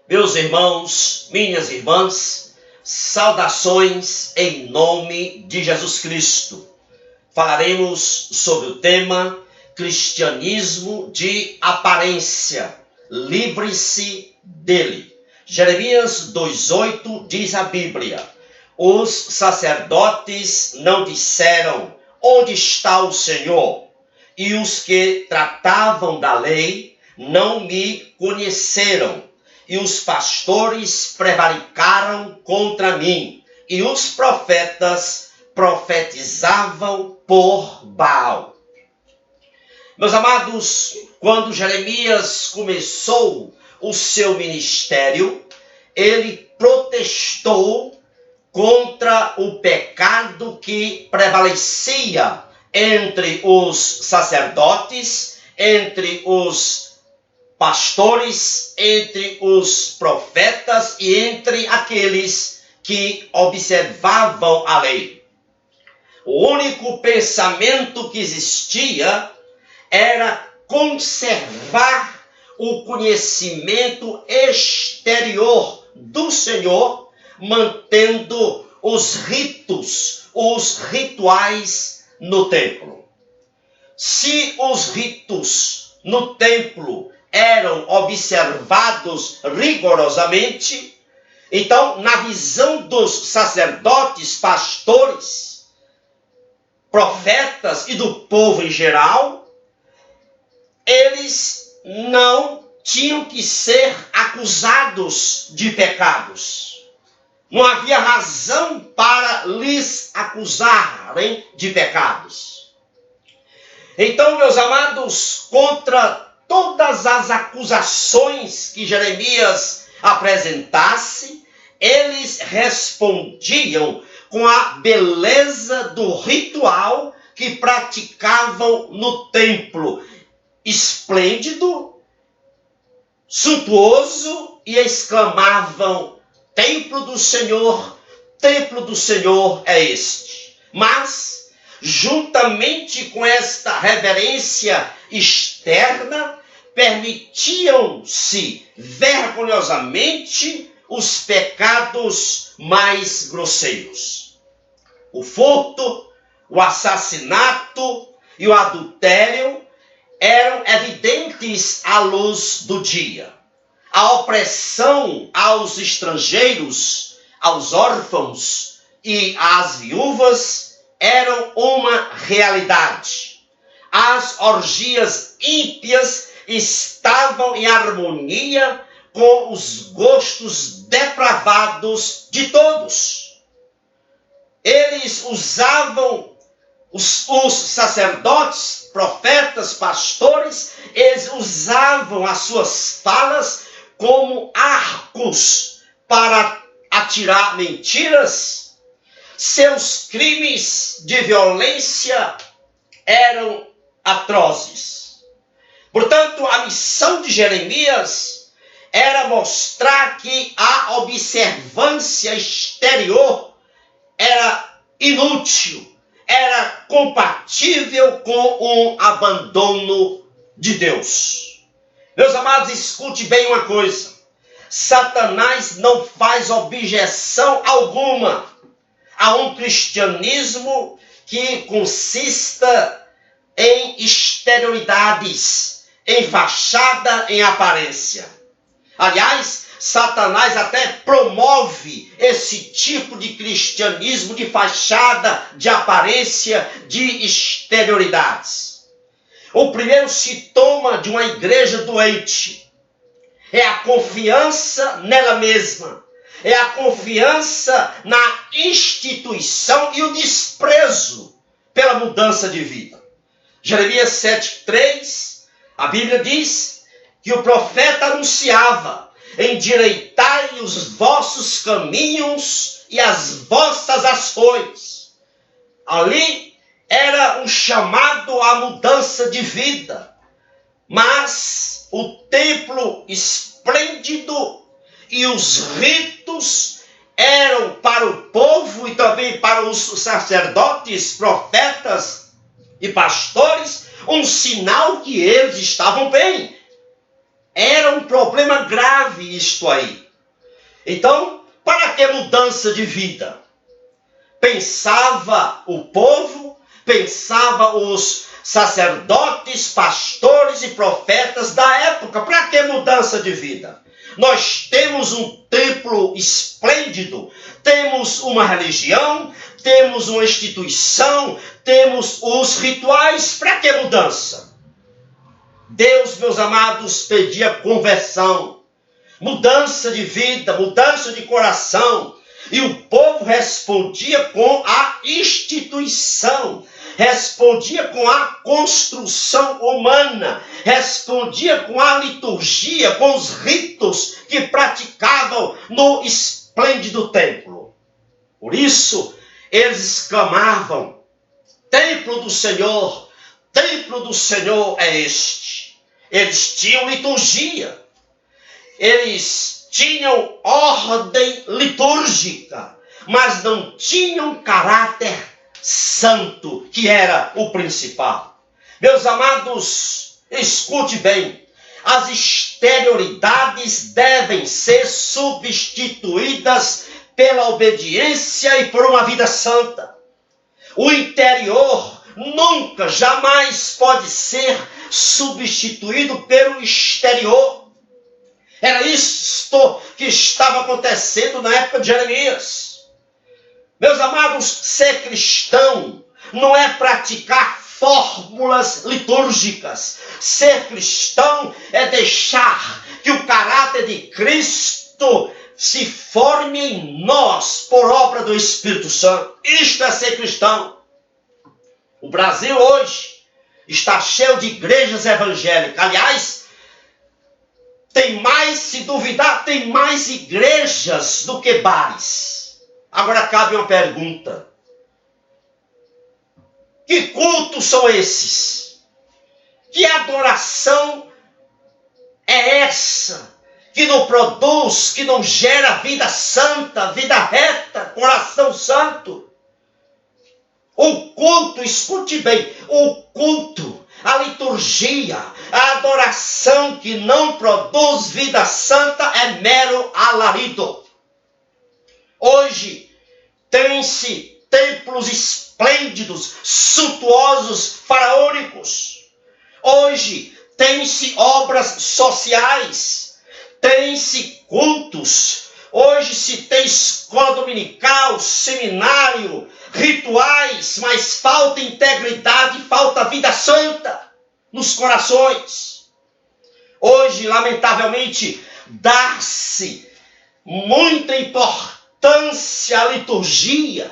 Meus irmãos, minhas irmãs, saudações em nome de Jesus Cristo. Falaremos sobre o tema cristianismo de aparência. Livre-se dele. Jeremias 2,8 diz a Bíblia: os sacerdotes não disseram: onde está o Senhor? E os que tratavam da lei não me conheceram. E os pastores prevaricaram contra mim, e os profetas profetizavam por Baal. Meus amados, quando Jeremias começou o seu ministério, ele protestou contra o pecado que prevalecia entre os sacerdotes, entre os pastores, entre os profetas e entre aqueles que observavam a lei. O único pensamento que existia era conservar o conhecimento exterior do Senhor, mantendo os ritos, os rituais no templo. Se os ritos no templo eram observados rigorosamente, então, na visão dos sacerdotes, pastores, profetas e do povo em geral, eles não tinham que ser acusados de pecados. Não havia razão para lhes acusarem de pecados. Então, meus amados, contra todas as acusações que Jeremias apresentasse, eles respondiam com a beleza do ritual que praticavam no templo, esplêndido, suntuoso, e exclamavam: templo do Senhor é este. Mas, juntamente com esta reverência externa, permitiam-se vergonhosamente os pecados mais grosseiros. O furto, o assassinato e o adultério eram evidentes à luz do dia. A opressão aos estrangeiros, aos órfãos e às viúvas eram uma realidade. As orgias ímpias estavam em harmonia com os gostos depravados de todos. Eles usavam, os sacerdotes, profetas, pastores, eles usavam as suas falas como arcos para atirar mentiras. Seus crimes de violência eram atrozes. Portanto, a missão de Jeremias era mostrar que a observância exterior era inútil, era compatível com um abandono de Deus. Meus amados, escute bem uma coisa: Satanás não faz objeção alguma a um cristianismo que consista em exterioridades, em fachada, em aparência. Aliás, Satanás até promove esse tipo de cristianismo de fachada, de aparência, de exterioridades. O primeiro sintoma de uma igreja doente é a confiança nela mesma, é a confiança na instituição e o desprezo pela mudança de vida. Jeremias 7,3, a Bíblia diz que o profeta anunciava: endireitai os vossos caminhos e as vossas ações. Ali era um chamado à mudança de vida. Mas o templo esplêndido e os ritos eram para o povo e também para os sacerdotes, profetas e pastores um sinal que eles estavam bem. Era um problema grave isto aí. Então, para que mudança de vida? Pensava o povo, pensava os sacerdotes, pastores e profetas da época. Para que mudança de vida? Nós temos um templo esplêndido, temos uma religião, temos uma instituição, temos os rituais. Para que mudança? Deus, meus amados, pedia conversão, mudança de vida, mudança de coração. E o povo respondia com a instituição, respondia com a construção humana, respondia com a liturgia, com os ritos que praticavam no esplêndido templo. Por isso, eles exclamavam: templo do Senhor é este. Eles tinham liturgia, eles tinham ordem litúrgica, mas não tinham caráter santo, que era o principal. Meus amados, escute bem, as exterioridades devem ser substituídas pela obediência e por uma vida santa. O interior nunca, jamais pode ser substituído pelo exterior. Era isto que estava acontecendo na época de Jeremias. Meus amados, ser cristão não é praticar fórmulas litúrgicas. Ser cristão é deixar que o caráter de Cristo se forme em nós por obra do Espírito Santo. Isto é ser cristão. O Brasil hoje está cheio de igrejas evangélicas. Aliás, tem mais, se duvidar, tem mais igrejas do que bares. Agora cabe uma pergunta: que cultos são esses? Que adoração é essa que não produz, que não gera vida santa, vida reta, coração santo? O culto, escute bem, o culto, a liturgia, a adoração que não produz vida santa é mero alarido. Hoje tem-se templos esplêndidos, suntuosos, faraônicos. Hoje tem-se obras sociais, tem-se cultos. Hoje se tem escola dominical, seminário, rituais, mas falta integridade, falta vida santa nos corações. Hoje, lamentavelmente, dá-se muita importância à liturgia,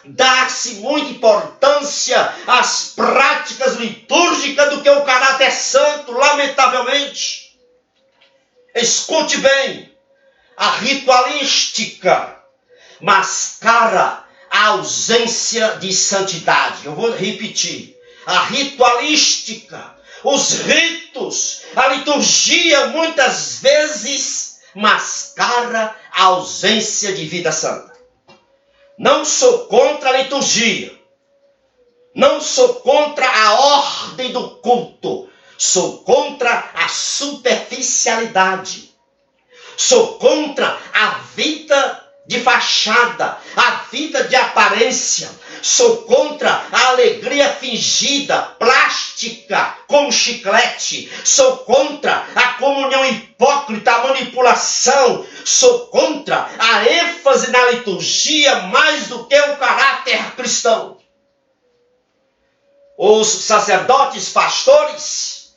dá-se muita importância às práticas litúrgicas do que o caráter santo, lamentavelmente. Escute bem, a ritualística mascara a ausência de santidade. Eu vou repetir. A ritualística, os ritos, a liturgia muitas vezes mascara a ausência de vida santa. Não sou contra a liturgia. Não sou contra a ordem do culto. Sou contra a superficialidade. Sou contra a vida de fachada, a vida de aparência. Sou contra a alegria fingida, plástica, com chiclete. Sou contra a comunhão hipócrita, a manipulação. Sou contra a ênfase na liturgia mais do que o caráter cristão. Os sacerdotes, pastores,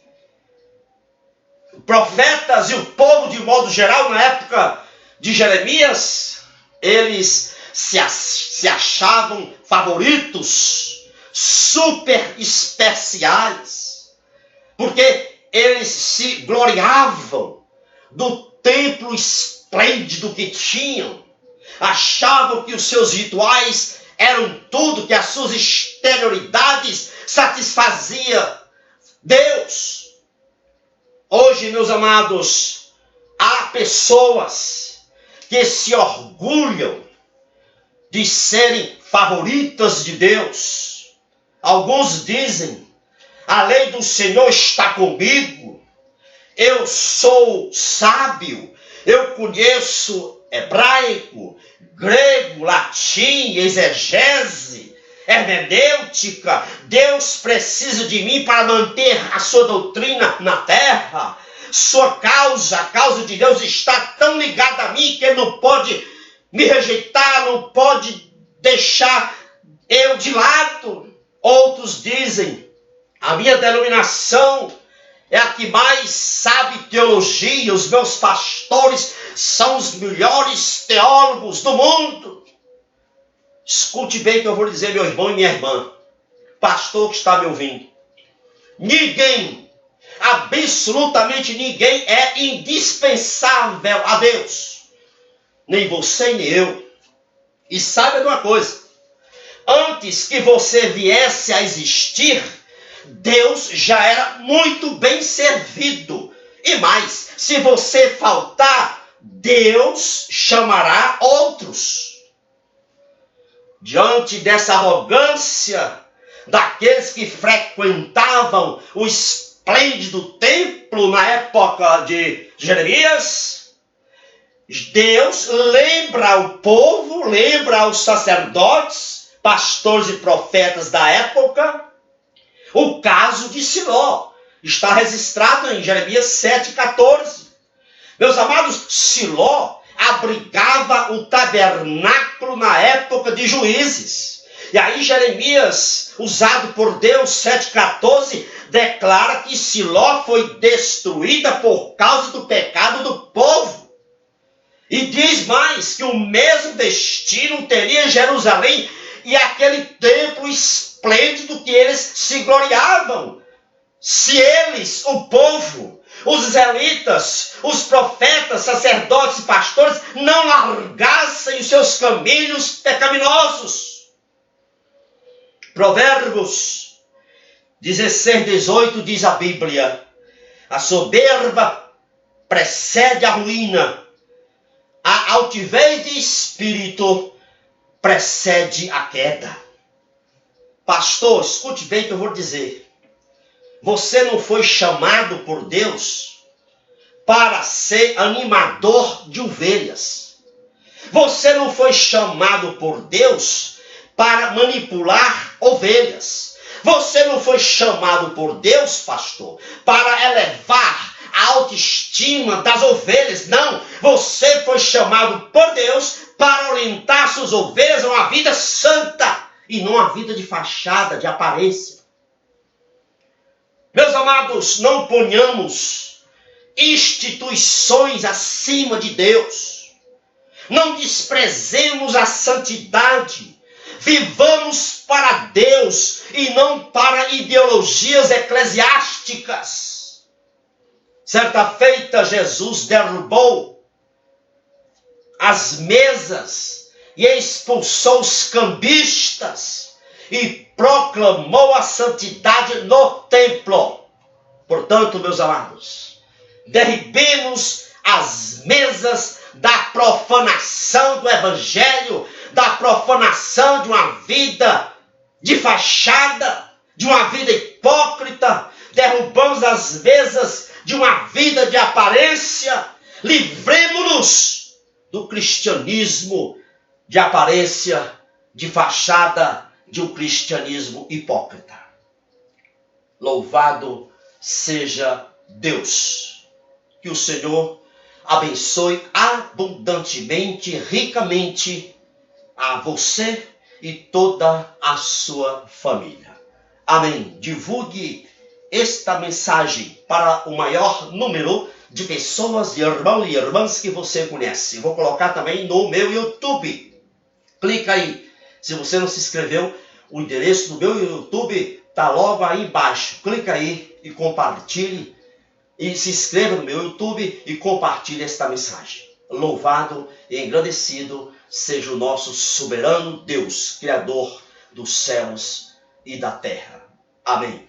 profetas e o povo de modo geral na época de Jeremias, eles se achavam favoritos, super especiais, porque eles se gloriavam do templo esplêndido que tinham, achavam que os seus rituais eram tudo, que as suas exterioridades satisfaziam Deus. Hoje, meus amados, há pessoas que se orgulham de serem favoritas de Deus. Alguns dizem: a lei do Senhor está comigo, Eu sou sábio, eu conheço hebraico, grego, latim, exegese, hermenêutica. Deus precisa de mim para manter a sua doutrina na terra. Sua causa, a causa de Deus está tão ligada a mim que Ele não pode me rejeitar, não pode deixar eu de lado. Outros dizem, a minha denominação é a que mais sabe teologia, os meus pastores são os melhores teólogos do mundo. Escute bem o que eu vou dizer, meu irmão e minha irmã, pastor que está me ouvindo. Ninguém, absolutamente ninguém é indispensável a Deus. Nem você, nem eu. E saiba de uma coisa, antes que você viesse a existir, Deus já era muito bem servido. E mais, se você faltar, Deus chamará outros. Diante dessa arrogância daqueles que frequentavam o esplêndido templo na época de Jeremias, Deus lembra ao povo, lembra aos sacerdotes, pastores e profetas da época, o caso de Siló. Está registrado em Jeremias 7,14. Meus amados, Siló abrigava o tabernáculo na época de Juízes. E aí Jeremias, usado por Deus, 7,14, declara que Siló foi destruída por causa do pecado do povo. E diz mais que o mesmo destino teria Jerusalém e aquele templo esplêndido que eles se gloriavam. Se eles, o povo, os israelitas, os profetas, sacerdotes e pastores não largassem os seus caminhos pecaminosos. Provérbios 16:18 diz a Bíblia: a soberba precede a ruína, a altivez de espírito precede a queda. Pastor, escute bem o que eu vou dizer. Você não foi chamado por Deus para ser animador de ovelhas. Você não foi chamado por Deus para manipular ovelhas. Você não foi chamado por Deus, pastor, para elevar a autoestima das ovelhas. Não, você foi chamado por Deus para orientar suas ovelhas a uma vida santa e não a vida de fachada, de aparência. Meus amados, não ponhamos instituições acima de Deus. Não desprezemos a santidade. Vivamos para Deus e não para ideologias eclesiásticas. Certa feita, Jesus derrubou as mesas e expulsou os cambistas e proclamou a santidade no templo. Portanto, meus amados, derribemos as mesas da profanação do evangelho, da profanação de uma vida de fachada, de uma vida hipócrita. Derrubamos as mesas de uma vida de aparência. Livremos-nos do cristianismo de aparência, de fachada, de um cristianismo hipócrita. Louvado seja Deus. Que o Senhor abençoe abundantemente, ricamente a você e toda a sua família. Amém. Divulgue esta mensagem para o maior número de pessoas, de irmãos e irmãs que você conhece. Vou colocar também no meu YouTube. Clica aí. Se você não se inscreveu, o endereço do meu YouTube está logo aí embaixo. Clica aí e compartilhe. E se inscreva no meu YouTube e compartilhe esta mensagem. Louvado e engrandecido seja o nosso soberano Deus, Criador dos céus e da terra. Amém.